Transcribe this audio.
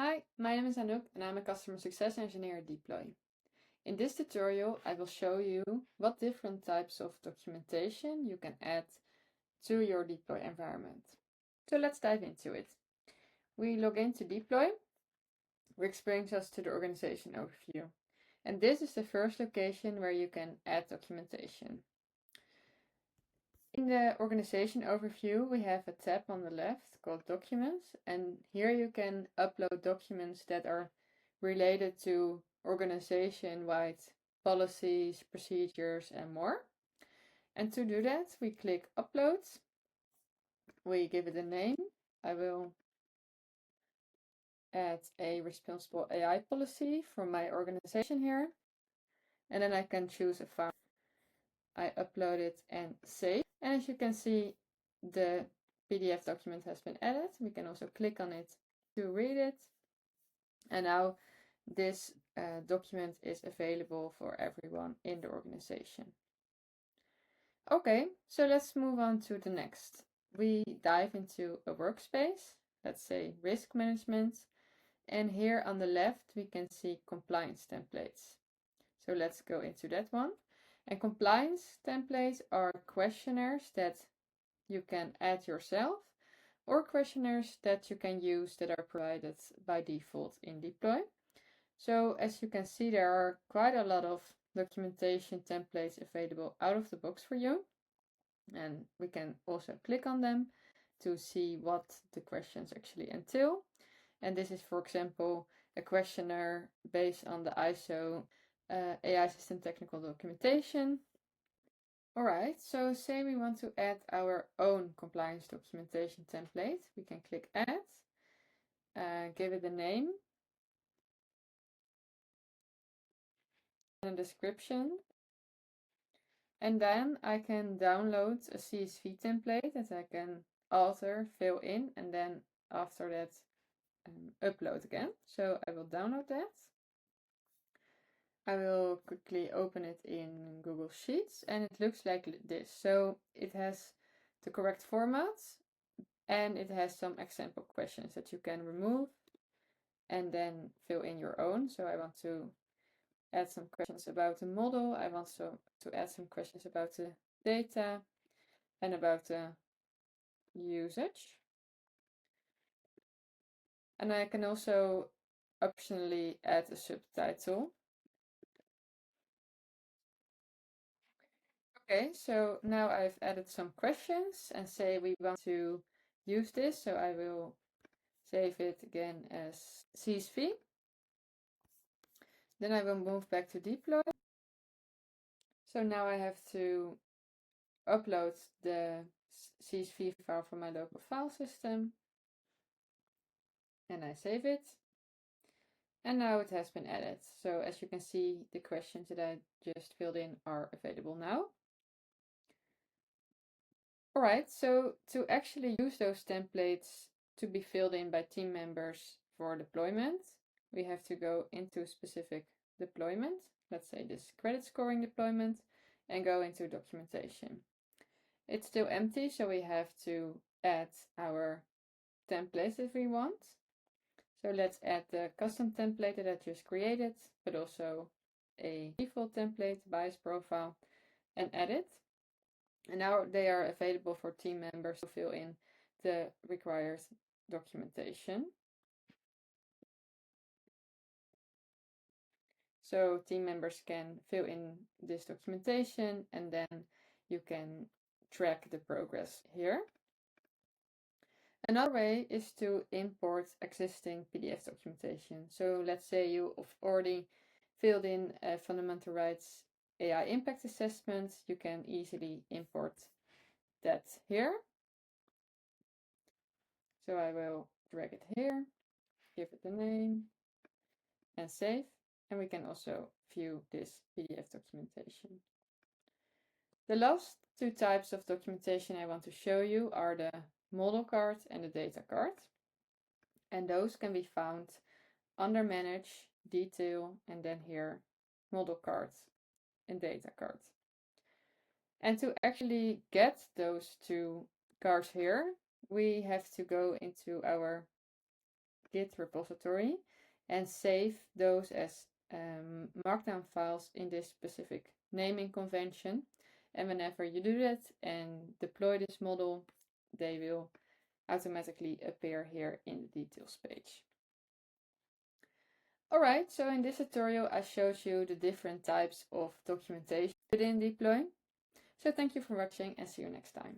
Hi, my name is Anouk and I'm a customer success engineer at Deeploy. In this tutorial, I will show you what different types of documentation you can add to your Deeploy environment. So let's dive into it. We log into Deeploy, which brings us to the organization overview. And this is the first location where you can add documentation. In the organization overview, we have a tab on the left called Documents, and here you can upload documents that are related to organization-wide policies, procedures, and more. And to do that, we click Upload. We give it a name. I will add a responsible AI policy for my organization here. And then I can choose a file. I upload it and save. And as you can see, the PDF document has been added. We can also click on it to read it. And now this document is available for everyone in the organization. Okay, so let's move on to the next. We dive into a workspace, let's say risk management. And here on the left, we can see compliance templates. So let's go into that one. And compliance templates are questionnaires that you can add yourself or questionnaires that you can use that are provided by default in Deeploy. So as you can see, there are quite a lot of documentation templates available out of the box for you. And we can also click on them to see what the questions actually entail. And this is, for example, a questionnaire based on the ISO AI system technical documentation. Alright, so say we want to add our own compliance documentation template. We can click Add, give it a name and a description. And then I can download a CSV template that I can alter, fill in, and then after that upload again. So I will download that. I will quickly open it in Google Sheets and it looks like this. So it has the correct format and it has some example questions that you can remove and then fill in your own. So I want to add some questions about the model. I want to add some questions about the data and about the usage. And I can also optionally add a subtitle. Okay, so now I've added some questions and say we want to use this, so I will save it again as CSV. Then I will move back to Deeploy. So now I have to upload the CSV file from my local file system. And I save it. And now it has been added. So as you can see, the questions that I just filled in are available now. Alright, so to actually use those templates to be filled in by team members for deployment, we have to go into a specific deployment, let's say this credit scoring deployment, and go into documentation. It's still empty, so we have to add our templates if we want. So let's add the custom template that I just created, but also a default template, bias profile, and add it. And now they are available for team members to fill in the required documentation. So team members can fill in this documentation and then you can track the progress here. Another way is to import existing PDF documentation. So let's say you have already filled in a fundamental rights AI impact assessment, you can easily import that here. So I will drag it here, give it a name, and save. And we can also view this PDF documentation. The last two types of documentation I want to show you are the model card and the data card. And those can be found under Manage, Detail, and then here, Model Card and Data Card. And to actually get those two cards here, we have to go into our Git repository and save those as markdown files in this specific naming convention. And whenever you do that and deploy this model, they will automatically appear here in the details page. Alright, so in this tutorial I showed you the different types of documentation within Deeploy. So thank you for watching and see you next time.